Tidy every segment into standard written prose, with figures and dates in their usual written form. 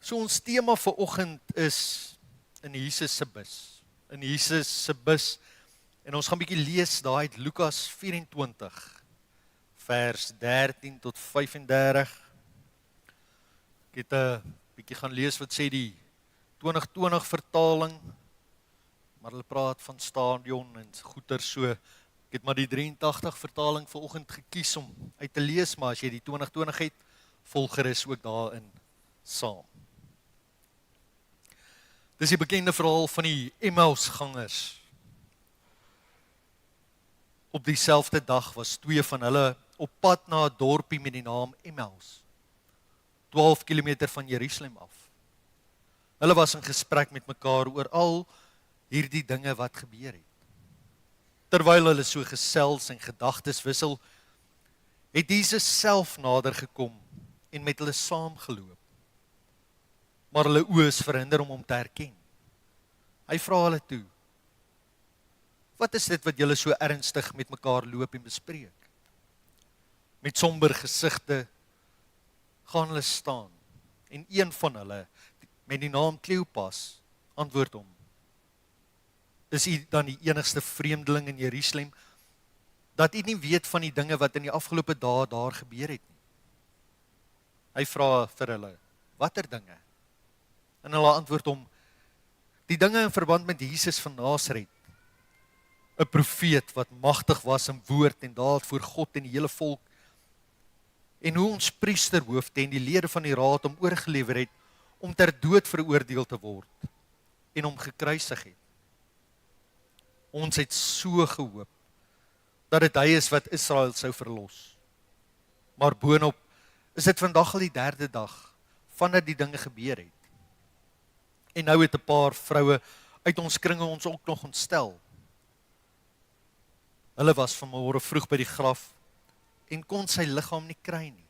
So ons tema vir oggend is in Jesus se bus. In Jesus se bus. En ons gaan bietjie lees daar uit Lukas 24 vers 13 tot 35. Ek het 'n bietjie gaan lees wat sê die 2020 vertaling, maar hulle praat van stadion en goeder so. Ek het maar die 83 vertaling vanoggend gekies om uit te lees, maar as jy die 2020 het, volg gerus ook daarin saam. Dis die bekende verhaal van die Emmausgangers. Op dieselfde dag was 2 van hulle op pad na 'n dorpie met die naam Emmaus, 12 kilometer van Jerusalem af. Hulle was in gesprek met mekaar oor al hierdie dinge wat gebeur het. Terwyl hulle so gesels en gedagtes wissel, het Jesus self nader gekom en met hulle saamgeloop. Maar hulle oë is verhinder om hom te herken. Hy vra hulle toe: "Wat is dit wat julle so ernstig met mekaar loop en bespreek?" Met somber gesigte gaan hulle staan en een van hulle, met die naam Kleopas, antwoord hom: "Is u dan die enigste vreemdeling in Jerusalem dat u nie weet van die dinge wat in die afgelope dae daar gebeur het nie?" Hy vra vir hulle: "Watter dinge?" En hulle antwoord hom: "Die dinge in verband met Jesus van Nasaret, 'n profeet wat magtig was in woord en daad voor God en die hele volk, en hoe ons priesterhoofde en die lede van die raad hom oorgelewer het om ter dood veroordeel te word en hom gekruisig het. Ons het so gehoop dat dit hy is wat Israel sou verlos. Maar boonop is dit vandag al die 3de dag vandat die dinge gebeur het. En nou het 'n paar vroue uit ons kringe ons ook nog ontstel. Hulle was vanmôre vroeg by die graf en kon sy liggaam nie kry nie.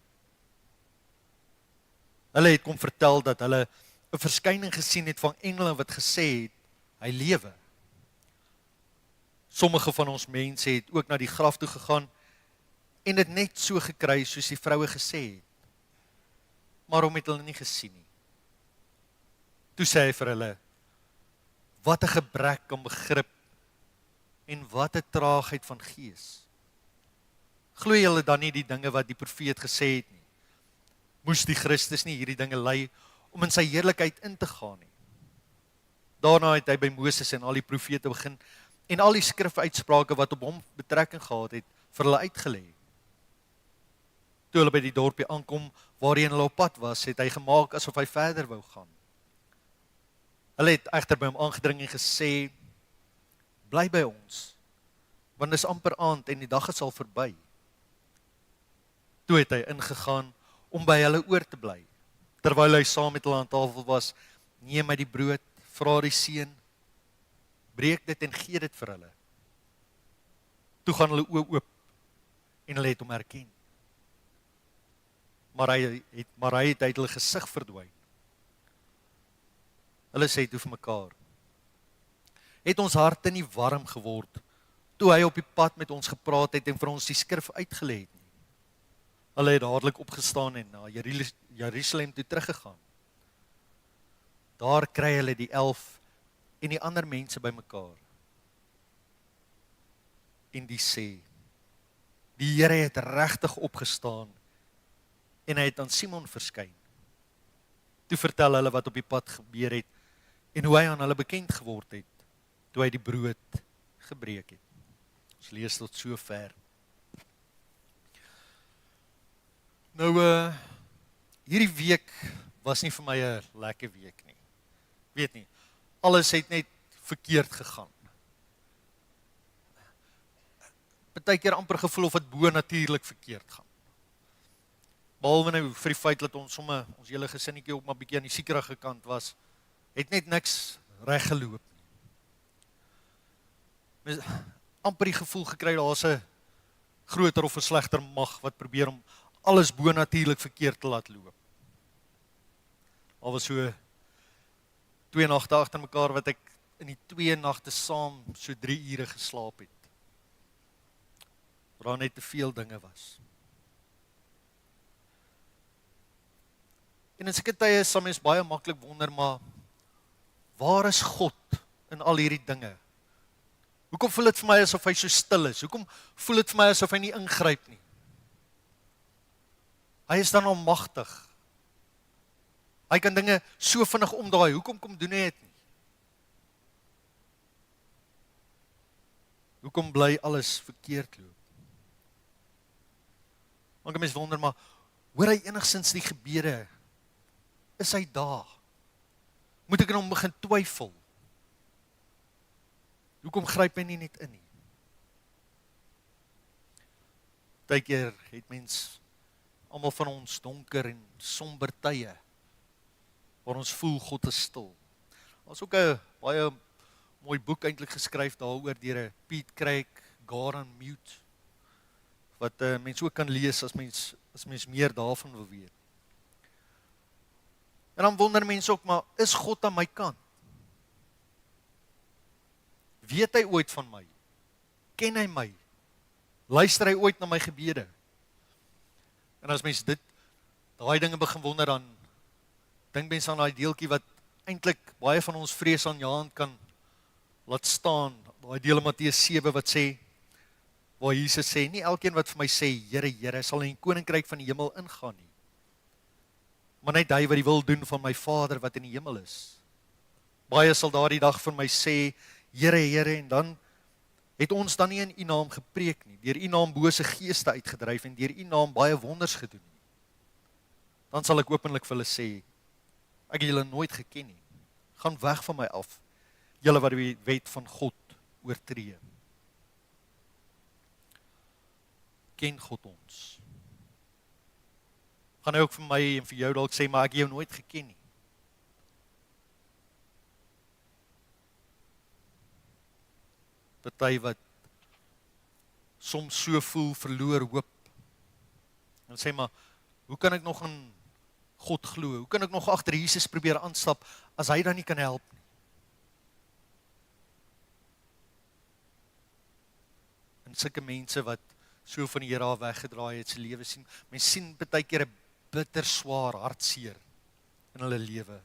Hulle het kom vertel dat hulle 'n verskyning gesien het van engele wat gesê het, hy lewe. Sommige van ons mense het ook na die graf toe gegaan en dit net so gekry soos die vroue gesê het. Maar hom het hulle nie gesien nie. Toe sê hy vir hulle: "Wat 'n gebrek aan begrip en wat 'n traagheid van gees. Glo julle dan nie die dinge wat die profeet gesê het nie? Moes die Christus nie hierdie dinge ly om in sy heerlikheid in te gaan nie?" Daarna het hy by Moses en al die profete begin en al die skrifuitsprake wat op hom betrekking gehad het, vir hulle uitgelê. Toe hulle by die dorpie aankom waarheen hulle op pad was, het hy gemaak asof hy verder wou gaan. Hulle het egter by hom aangedring en gesê: "Bly by ons, want dis amper aand en die dag is al verby." Toe het hy ingegaan om by hulle oor te bly. Terwyl hy saam met hulle aan tafel was, neem hy die brood, vra die seun, breek dit en gee dit vir hulle. Toe gaan hulle oë oop en hulle het hom herken. Maar hy het uit hulle gesig verdwyn. Hulle sê toe vir mekaar: "Het ons harte nie warm geword toe hy op die pad met ons gepraat het en vir ons die skrif uitgelê het nie?" Hulle het dadelik opgestaan en na Jerusalem toe teruggegaan. Daar kry hulle die 11 en die ander mense bymekaar. En die sê: "Die Here het regtig opgestaan en hy het aan Simon verskyn." Toe vertel hulle wat op die pad gebeur het en hoe hy aan hulle bekend geword het toe hy die brood gebreek het. Ons lees tot sover. Nou, hierdie week was nie vir my 'n lekker week nie. Weet nie, alles het net verkeerd gegaan. Partykeer amper gevoel of dit bo natuurlik verkeerd gaan. Behalwe nou vir die feit dat ons hele gesinnetjie ook maar bietjie aan die siekerige kant was, het net niks reg geloop nie. Mens amper die gevoel gekry daar's 'n groter of 'n slegter mag wat probeer om alles bo natuurlik verkeerd te laat loop. Al was so 2 nagte agter mekaar wat ek in die 2 nagte saam so 3 ure geslaap het. Waar net te veel dinge was. En in sulke tye sal mens baie maklik wonder, maar waar is God in al hierdie dinge? Hoekom voel dit vir my asof hy so stil is? Hoekom voel dit vir my asof hy nie ingryp nie? Hy is dan almagtig. Hy kan dinge so vinnig omdraai. Hoekom kom doen hy dit nie? Hoekom bly alles verkeerd loop? Dan kan mens wonder, maar hoor hy enigstens die gebede? Is hy daar? Moet ek in hom begin twyfel? Hoekom gryp hy nie net in nie? Partykeer het mens, almal van ons, donker en somber tye, waar ons voel God is stil. Daar's ook 'n baie mooi boek eintlik geskryf daaroor deur 'n Piet Craig, God on Mute, wat mense ook kan lees as mens meer daarvan wil weet. En dan wonder mense ook, maar is God aan my kant? Weet hy ooit van my? Ken hy my? Luister hy ooit na my gebede? En as mens daai dinge begin wonder, dan dink mens aan daai deeltjie wat eintlik baie van ons vrees aanjaend kan laat staan. Daai deel in Matteus 7 wat sê, waar Jesus sê, nie elkeen wat vir my sê, Here, Here, sal in die koninkryk van die hemel ingaan nie. Maar net hy wat die wil doen van my Vader wat in die hemel is. Baie sal daardie dag vir my sê, Here, Here, en dan het ons dan nie in U naam gepreek nie, deur U naam bose geeste uitgedryf en deur U naam baie wonders gedoen nie. Dan sal ek openlik vir hulle sê, ek het julle nooit geken nie. Gaan weg van my af, julle wat die wet van God oortree. Ken God ons? Gaan hy ook vir my en vir jou dalk sê, maar ek het jou nooit geken nie. Party wat soms so voel, verloor hoop. En sê maar, hoe kan ek nog in God glo? Hoe kan ek nog agter Jesus probeer aanstap as hy dan nie kan help nie? En sulke mense wat so van die Here af weggedraai het se lewe sien, mens sien baie keer 'n bitter swaar hartseer in hulle lewe.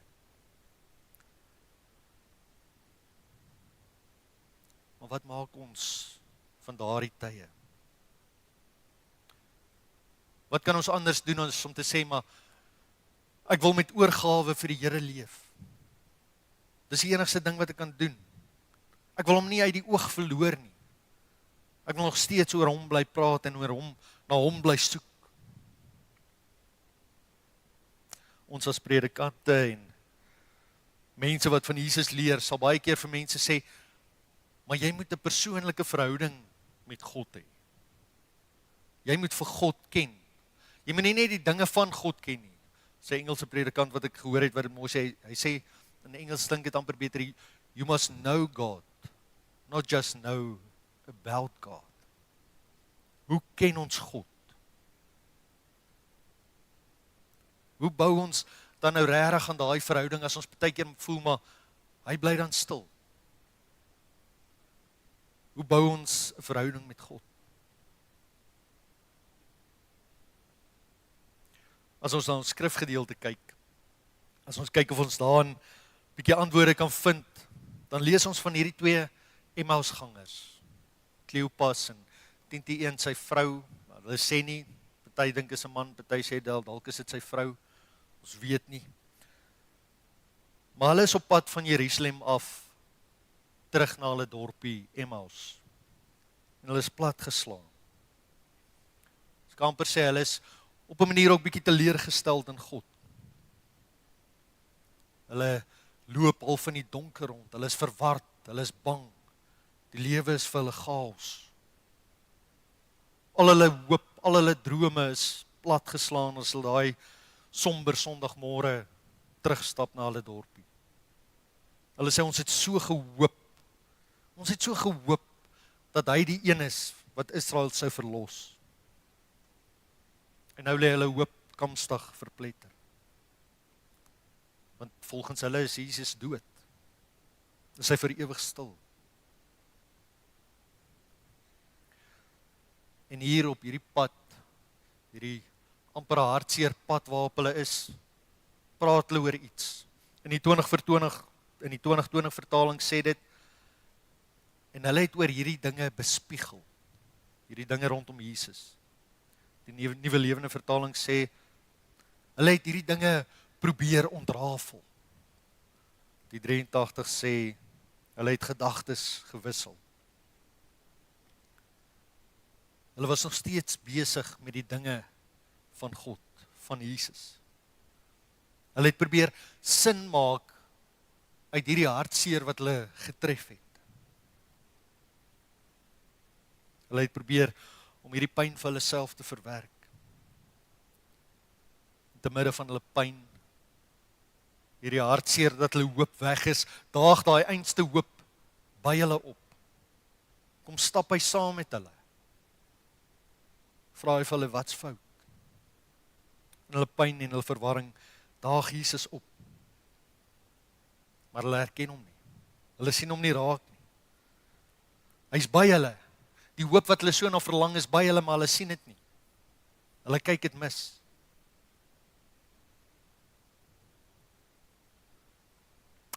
Maar wat maak ons van daardie tye? Wat kan ons anders doen as om te sê, maar ek wil met oorgawe vir die Here leef. Dis die enigste ding wat ek kan doen. Ek wil hom nie uit die oog verloor nie. Ek wil nog steeds oor hom bly praat en oor hom, na hom bly soek. Ons as predikante en mense wat van Jesus leer, sal baie keer vir mense sê, maar jy moet 'n persoonlike verhouding met God hê. Jy moet vir God ken. Jy moet nie net die dinge van God ken nie. Sy Engelse predikant wat ek gehoor het, wat mooi sê, hy sê, in Engels dink dit amper beter, you must know God, not just know about God. Hoe ken ons God? Hoe bou ons dan nou regtig aan daai verhouding as ons baie keer voel, maar hy bly dan stil? Hoe bou ons 'n verhouding met God? As ons na ons skrifgedeelte kyk, as ons kyk of ons daarin 'n bietjie antwoorde kan vind, dan lees ons van hierdie twee Emmausgangers, Kleopas en 10:1 sy vrou. Hulle sê nie, party dink is 'n man, party sê dalk is dit sy vrou. Ons weet nie. Maar hulle is op pad van Jerusalem af terug na hulle dorpie Emmaus. En hulle is platgeslaan. Ek kan amper sê hulle is op 'n manier ook bietjie teleurgesteld in God. Hulle loop al van die donker rond, hulle is verward, hulle is bang. Die lewe is vir hulle chaos. Al hulle hoop, al hulle drome is platgeslaan as hulle daai somber Sondagmôre terugstap na hulle dorpie. Hulle sê ons het so gehoop. Ons het so gehoop dat hy die een is wat Israel sou verlos. En nou lê hulle hoop kamstig verpletter. Want volgens hulle is Jesus dood. Is hy vir ewig stil. En hier op hierdie pad, hierdie amper hartseer pad waarop hulle is, praat hulle oor iets. In die 2020 vertaling sê dit, en hulle het oor hierdie dinge bespiegel, hierdie dinge rondom Jesus. Die nuwe lewende vertaling sê, hulle het hierdie dinge probeer ontrafel. Die 83 sê, hulle het gedagtes gewissel. Hulle was nog steeds besig met die dinge van God, van Jesus. Hulle het probeer sin maak uit hierdie hartseer wat hulle getref het. Hulle het probeer om hierdie pyn vir hulle self te verwerk. In te midde van hulle pyn, hierdie hartseer dat hulle hoop weg is, daag daai einste hoop by hulle op. Kom stap hy saam met hulle. Vra hy vir hulle, wat's fout? In hulle pyn en hulle verwarring, daag Jesus op. Maar hulle herken hom nie. Hulle sien hom nie raak nie. Hy's by hulle. Die hoop wat hulle so na verlang is by hulle, maar hulle sien dit nie. Hulle kyk dit mis.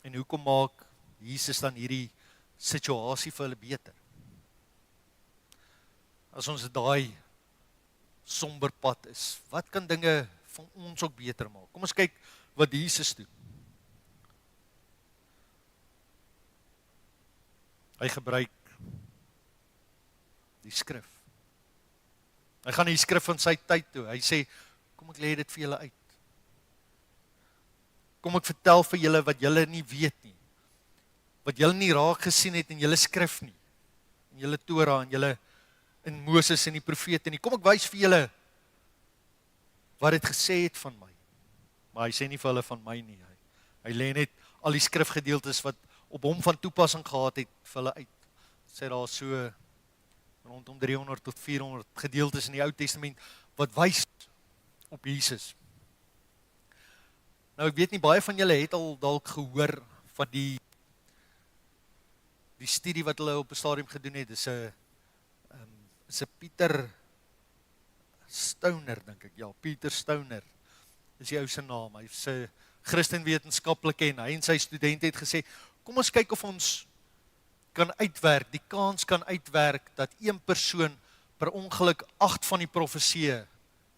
En hoekom maak Jesus dan hierdie situasie vir hulle beter? As ons daai somber pad is, wat kan dinge van ons ook beter maak? Kom ons kyk wat Jesus doen. Hy gebruik die skrif. Hy gaan die skrif van sy tyd toe. Hy sê, kom ek lê dit vir julle uit. Kom ek vertel vir julle wat julle nie weet nie. Wat julle nie raak gesien het in julle skrif nie. In julle Torah, in julle in Moses en die profete nie. Kom ek wys vir julle wat dit gesê het van my. Maar hy sê nie vir hulle van my nie. Hy lê net al die skrifgedeeltes wat op hom van toepassing gehad het vir hulle uit. Sê daar so rondom 300 tot 400 gedeeltes in die Ou Testament wat wys op Jesus. Nou ek weet nie, baie van julle het al dalk gehoor van die studie wat hulle op 'n stadium gedoen het. Dis 'n Pieter Stoner, dink ek. Ja, Pieter Stoner is die ou se naam. Hy's 'n Christenwetenskaplike en hy en sy studente het gesê, kom ons kyk of ons kan uitwerk, die kans kan uitwerk dat een persoon per ongeluk 8 van die profesieë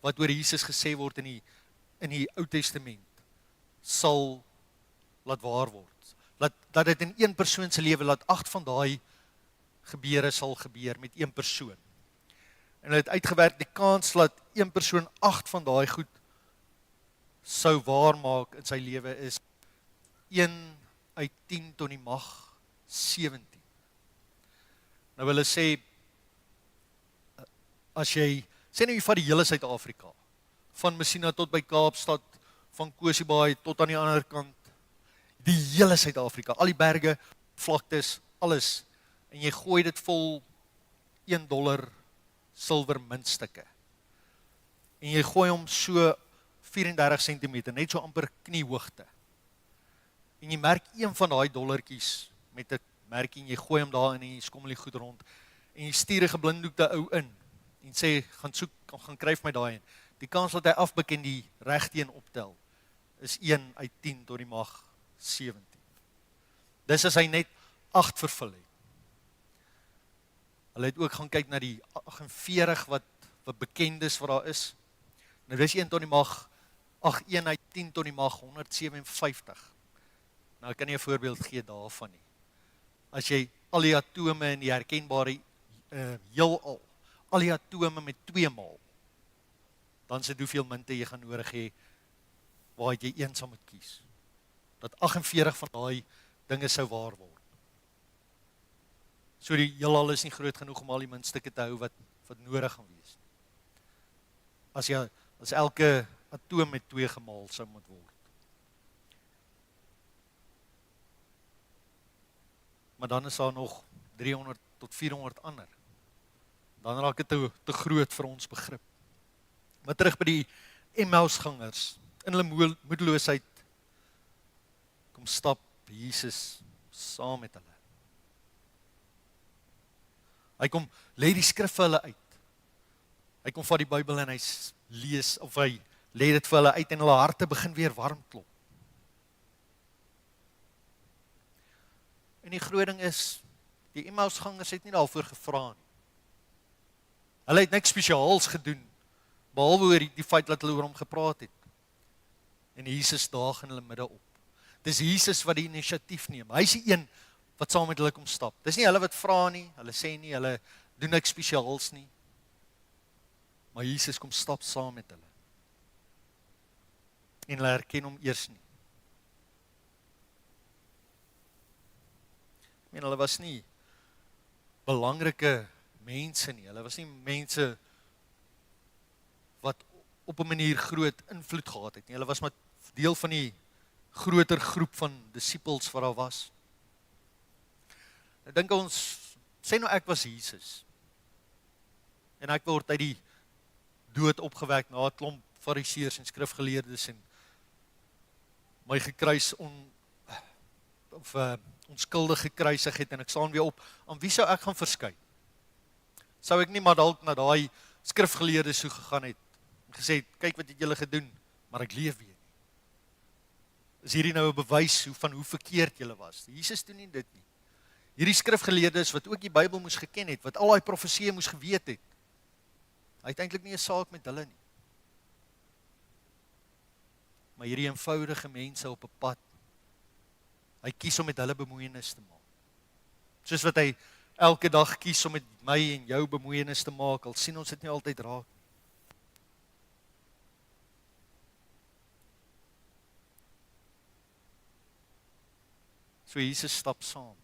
wat oor Jesus gesê word in die Ou Testament sal laat waar word. Dat dit in een persoon se lewe laat 8 van daai gebeure sal gebeur met een persoon. En hulle het uitgewerk die kans dat een persoon 8 van daai goed sou waar maak in sy lewe is 1 uit 10 tot die mag 17. Nou hulle sê, as jy, sê nou jy vat die hele Suid-Afrika, van Messina tot by Kaapstad, van Kosibaai tot aan die ander kant, die hele Suid-Afrika, al die berge, vlaktes, alles, en jy gooi dit vol $1 silwer muntstukke, en jy gooi hom so 34 cm, net so amper kniehoogte, en jy merk een van daai dollartjies met 'n merkie en jy gooi hom daar in en jy skommel die goed rond en jy stuur 'n geblinddoekte ou in en sê, gaan kryf my daai in. Die kans dat hy afbuk en die regteen optel is 1 uit 10 tot die mag 17. Dis as hy net 8 vervul het. Hulle het ook gaan kyk na die 48 wat bekend is wat daar is. Nou dis 1 tot die mag 1 uit 10 tot die mag 157. Nou ek kan nie 'n voorbeeld gee daarvan nie. As jy al die atome in die herkenbare heelal, al die atome met 2 maal, dan sê hoeveel munte jy gaan nodig hê, waar jy een sal moet kies. Dat 48 van daai dinge sou waar word. So die heelal is nie groot genoeg om al die muntstukke te hou wat nodig gaan wees. As elke atoom met 2 gemaal sou moet word. Maar dan is daar nog 300 tot 400 ander. Dan raak dit te groot vir ons begrip. Maar terug by die Emmausgangers, in hulle moedeloosheid, kom stap Jesus saam met hulle. Hy kom lê die skrif vir hulle uit. Hy kom vat die Bybel en hy lees, of hy lê dit vir hulle uit en hulle harte begin weer warm klop. En die groot ding is, die Emmausgangers het nie daarvoor gevra nie. Hulle het niks spesiaals gedoen, behalwe oor die feit dat hulle oor hom gepraat het. En Jesus daag in hulle midde op. Dis Jesus wat die inisiatief neem. Hy is die een wat saam met hulle kom stap. Dis nie hulle wat vra nie, hulle sê nie, hulle doen niks spesiaals nie. Maar Jesus kom stap saam met hulle. En hulle herken hom eers nie. Ek meen, hulle was nie belangrike mense nie. Hulle was nie mense wat op 'n manier groot invloed gehad het nie. Hulle was maar deel van die groter groep van disippels wat daar was. Ek dink ons, sê nou ek was Jesus. En ek word uit die dood opgewek na 'n klomp fariseërs en skrifgeleerdes en my gekruis onskuldig gekruisig het en ek staan weer op. Aan wie sou ek gaan verskyn? Sou ek nie maar dalk na daai skrifgeleerdes toe gegaan het en gesê het, kyk wat het julle gedoen, maar ek leef weer nie. Is hierdie nou 'n bewys van hoe verkeerd julle was? Jesus doen nie dit nie. Hierdie skrifgeleerdes wat ook die Bybel moes geken het, wat al daai profeseë moes geweet het, hy het eintlik nie 'n saak met hulle nie. Maar hierdie eenvoudige mense op 'n pad, hy kies om met hulle bemoeienis te maak. Soos wat hy elke dag kies om met my en jou bemoeienis te maak, al sien ons dit nie altyd raak. So Jesus stap saam.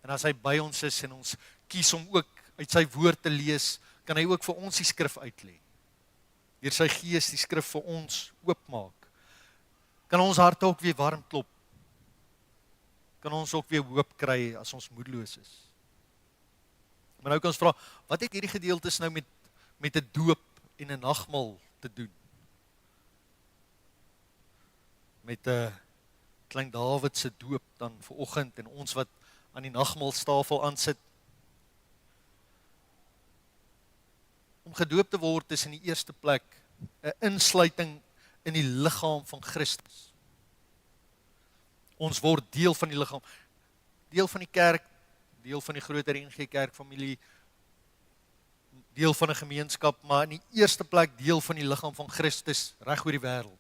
En as hy by ons is en ons kies om ook uit sy woord te lees, kan hy ook vir ons die skrif uitlê. Deur sy gees die skrif vir ons oopmaak. Kan ons harte ook weer warm klop. Kan ons ook weer hoop kry as ons moedeloos is. Maar nou kan ons vra, wat het hierdie gedeeltes nou met 'n doop en 'n nagmaal te doen? Met 'n klein Dawid se doop dan vanoggend en ons wat aan die nagmaalstafel aansit. Om gedoop te word is in die eerste plek 'n insluiting in die liggaam van Christus. Ons word deel van die liggaam, deel van die kerk, deel van die groter NG Kerkfamilie, deel van 'n gemeenskap, maar in die eerste plek deel van die liggaam van Christus reg oor die wêreld.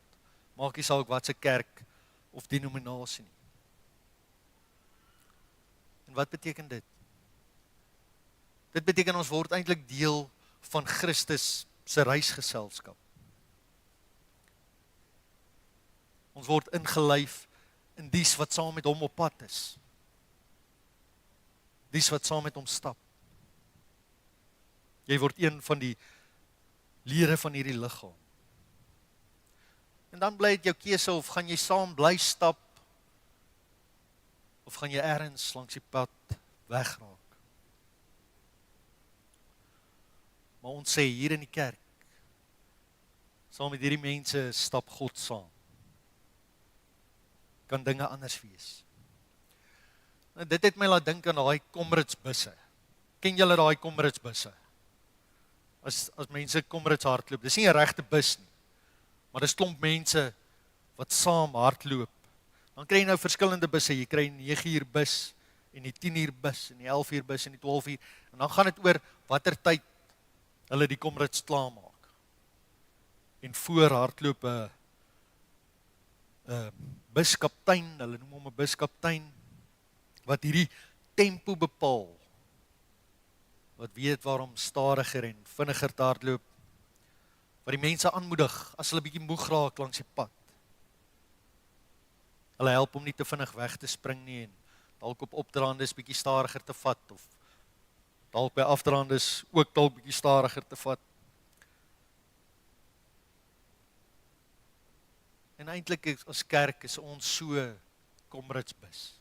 Maak nie saak wat se kerk of denominasie nie. En wat beteken dit? Dit beteken ons word eintlik deel van Christus se reisgeselskap. Ons word ingelyf in dies wat saam met hom op pad is. Dies wat saam met hom stap. Jy word een van die lede van hierdie liggaam. En dan bly dit jou keuse of gaan jy saam bly stap of gaan jy ergens langs die pad wegraak. Maar ons sê hier in die kerk, saam met hierdie mense stap God saam. Kan dinge anders wees. En dit het my laat dink aan daai Comrades busse. Ken julle daai Comrades busse? As mense Comrades hardloop, dis nie 'n regte bus nie. Maar dis klomp mense wat saam hardloop. Dan kry jy nou verskillende busse. Jy kry 'n 9-uur bus en die 10-uur bus en die 11-uur bus en die 12-uur. En dan gaan dit oor watter tyd hulle die Comrades klaarmaak. En voor hardloop 'n buskaptein, hulle noem hom 'n buskaptein, wat hierdie tempo bepaal. Wat weet waarom stadiger en vinniger te hardloop. Wat die mense aanmoedig as hulle bietjie moeg raak langs die pad. Hulle help om nie te vinnig weg te spring nie en dalk op opdraandes bietjie stadiger te vat of dalk by afdraandes ook dalk bietjie stadiger te vat. En eintlik as kerk is ons so Comrades bus.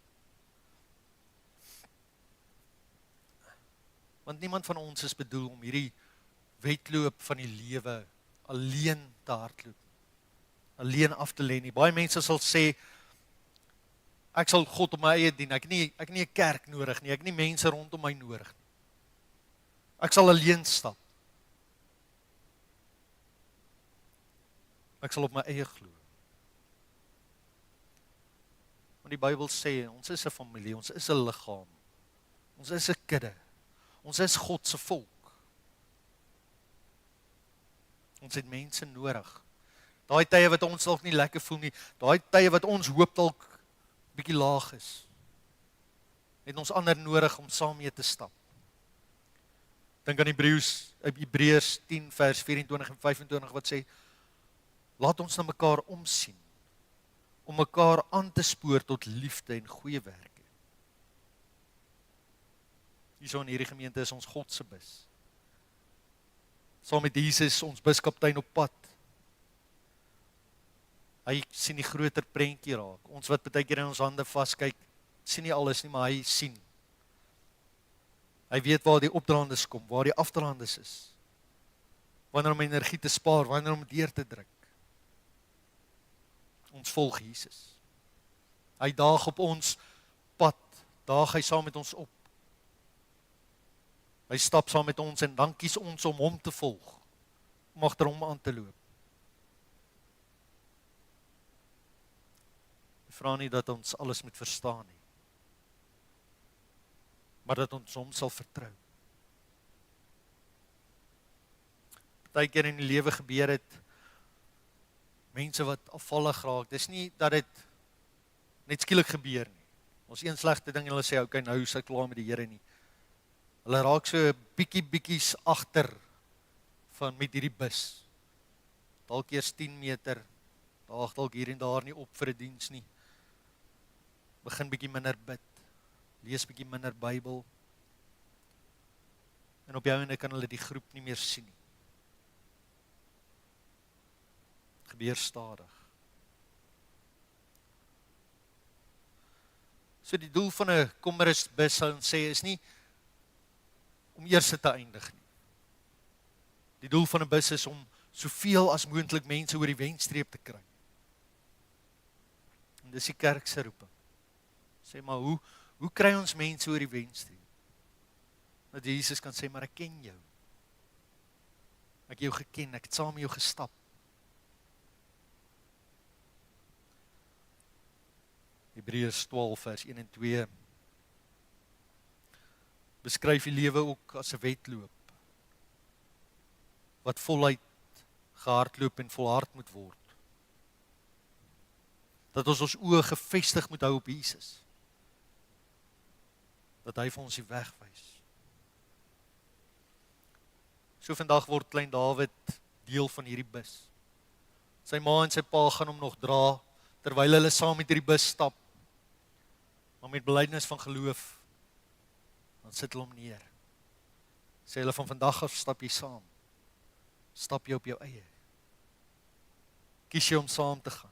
Want niemand van ons is bedoel om hierdie wedloop van die lewe alleen te hardloop. Alleen af te lê nie. Baie mense sal sê, ek sal God op my eie dien. Ek het nie 'n kerk nodig nie. Ek het nie mense rondom my nodig nie. Ek sal alleen stap. Ek sal op my eie glo. Want die Bybel sê, ons is 'n familie, ons is 'n liggaam. Ons is 'n kudde. Ons is God se volk. Ons het mense nodig. Daai tye wat ons dalk nie lekker voel nie, daai tye wat ons hoop dalk bietjie laag is, het ons ander nodig om saam mee te stap. Dink aan Hebreërs 10 vers 24 en 25 wat sê, laat ons na mekaar omsien, om mekaar aan te spoor tot liefde en goeie werke. Hierso in hierdie gemeente is ons God se bus. Saam met Jesus, ons buskaptein op pad. Hy sien die groter prentjie raak. Ons wat baie keer in ons hande vaskyk, sien nie alles nie, maar hy sien. Hy weet waar die opdraandes kom, waar die afdraandes is. Wanneer om energie te spaar, wanneer om deur te druk. Ons volg Jesus. Hy daag op ons pad, daag hy saam met ons op. Hy stap saam met ons en dan kies ons om hom te volg, om agter hom aan te loop. Ek vra nie dat ons alles moet verstaan nie, maar dat ons hom sal vertrou. Partykeer in die lewe gebeur het, mense wat afvallig raak, dis nie dat dit net skielik gebeur nie. Ons een slegte ding en hulle sê, okay, nou is ek klaar met die Here nie. Hulle raak so bietjies agter met hierdie bus. Dalk eers 10 meter, daag dalk hier en daar nie op vir 'n diens nie. Begin bietjie minder bid, lees bietjie minder Bybel. En op jou einde kan hulle die groep nie meer sien nie. Gebeur stadig. So die doel van 'n kommerusbus sou ons sê is nie om eers te eindig nie. Die doel van 'n bus is om soveel as moontlik mense oor die wenstreep te kry. En dis die kerk se roeping. Sê maar hoe kry ons mense oor die wenstreep? Dat Jesus kan sê, maar ek ken jou. Ek het jou geken, ek het saam met jou gestap. Hebreërs 12 vers 1 en 2 beskryf die lewe ook as 'n wedloop wat voluit gehardloop en volhard moet word. Dat ons oë gefestig moet hou op Jesus. Dat hy vir ons die weg wys. So vandag word klein Dawid deel van hierdie bus. Sy ma en sy pa gaan hom nog dra terwyl hulle saam met hierdie bus stap. Maar met belydenis van geloof, dan sit hulle hom neer. Sê hulle van vandag af stap jy saam. Stap jy op jou eie. Kies jy om saam te gaan.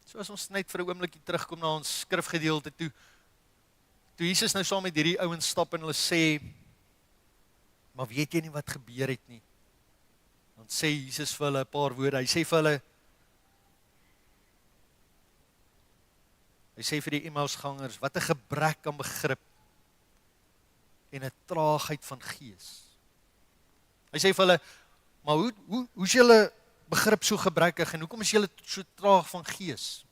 So as ons net vir 'n oombliekie terugkom na ons skrifgedeelte toe Jesus nou saam met hierdie ouens stap en hulle sê, maar weet jy nie wat gebeur het nie? Dan sê Jesus vir hulle 'n paar woorde. Hy sê vir die Emmausgangers, wat 'n gebrek aan begrip en 'n traagheid van gees. Hy sê vir hulle, maar hoe is julle begrip so gebrekkig en hoekom is julle so traag van gees?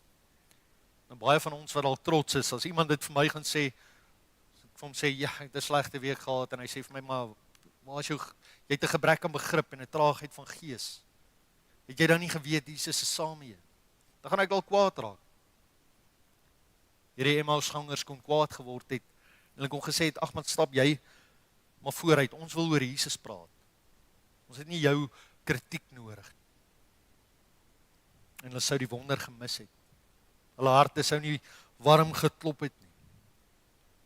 En baie van ons wat al trots is, as iemand dit vir my gaan sê, ek vir hom sê, ja, ek het 'n slegte week gehad, en hy sê vir my, maar as jy het 'n gebrek aan begrip en 'n traagheid van gees, het jy dan nie geweet Jesus is saam met jou? Dan gaan ek dalk kwaad raak. Hierdie Emmausgangers kon kwaad geword het, en hulle kon gesê het, ag man, stap jy maar vooruit, ons wil oor Jesus praat. Ons het nie jou kritiek nodig. En hulle sou die wonder gemis het. Hulle harte sou nie warm geklop het nie.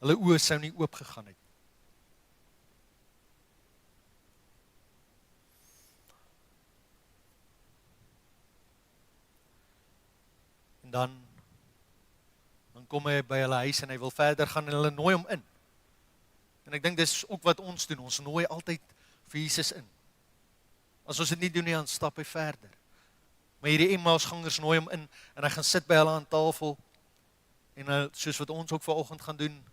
Hulle oë sou nie oopgegaan het. En dan kom hy by hulle huis en hy wil verder gaan en hulle nooi hom in. En ek dink dis ook wat ons doen, ons nooi altyd vir Jesus in. As ons dit nie doen nie, dan stap hy verder. Maar hierdie Emmausgangers nooi hom in en hy gaan sit by hulle aan tafel en hy, soos wat ons ook vanoggend gaan doen,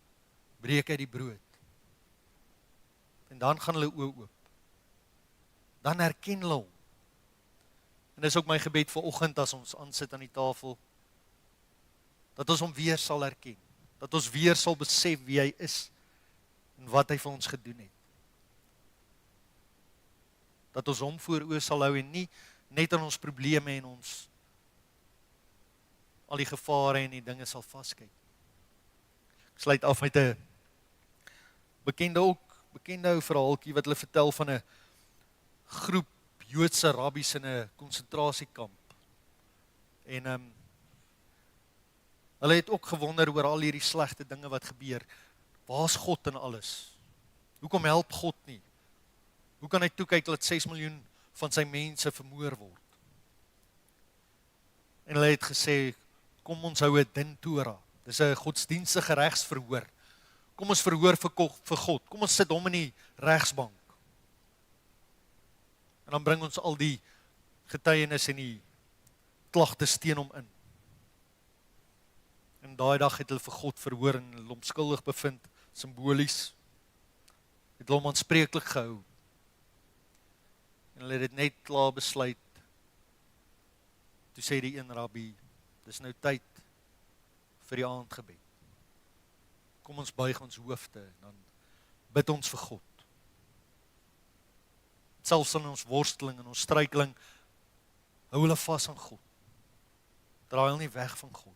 breek hy die brood. En dan gaan hulle oë oop. Dan herken hulle hom. En dis ook my gebed vir oggend as ons aansit aan die tafel, dat ons hom weer sal herken, dat ons weer sal besef wie hy is en wat hy vir ons gedoen het. Dat ons hom voor oë sal hou en nie net aan ons probleme en ons al die gevare en die dinge sal vaskyk. Ek sluit af met 'n bekende ou verhaaltjie wat hulle vertel van 'n groep Joodse rabbies in 'n konsentrasiekamp. En hulle het ook gewonder oor al hierdie slegte dinge wat gebeur. Waar's God in alles? Hoekom help God nie? Hoe kan hy toekyk dat 6 miljoen van sy mense vermoor word? En hulle het gesê, kom ons hou 'n din Torah. Dis 'n godsdienstige regsverhoor. Kom ons verhoor vir God. Kom ons sit hom in die regsbank. En dan bring ons al die getuienis en die klagtes teen hom in. En daai dag het hulle vir God verhoor en hulle hom skuldig bevind, simbolies. Het hulle hom aanspreeklik gehou. En hulle het dit net klaar besluit. Toe sê die een rabbi, dis nou tyd vir die aandgebed. Kom ons buig ons hoofde en dan bid ons vir God. Selfs in ons worsteling en ons struikeling, hou hulle vas aan God. Draai hulle nie weg van God.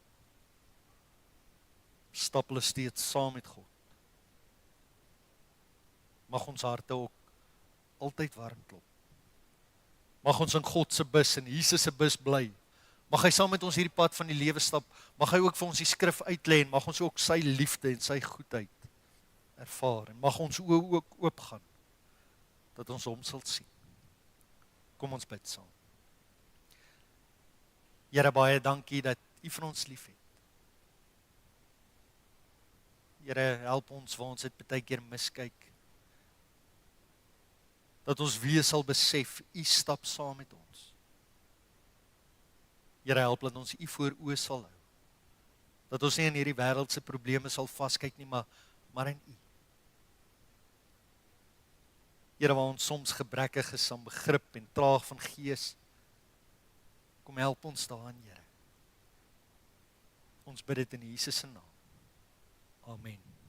Stap hulle steeds saam met God. Mag ons harte ook altyd warm klop. Mag ons in God se bus en Jesus se bus bly. Mag hy saam met ons hierdie pad van die lewe stap. Mag hy ook vir ons die skrif uitlê en mag ons ook sy liefde en sy goedheid ervaar. En mag ons oë ook oopgaan dat ons hom sal sien. Kom ons bid saam. Here, baie dankie dat U vir ons liefhet. Here, help ons waar ons dit baie keer miskyk. Dat ons weer sal besef, U stap saam met ons. Here, help dat ons U voor oë sal hou. Dat ons nie in hierdie wêreldse probleme sal vaskyk nie, maar in U. Here, waar ons soms gebrekkig is aan begrip en traag van gees, kom help ons daarin, Here. Ons bid dit in Jesus se naam. Amen.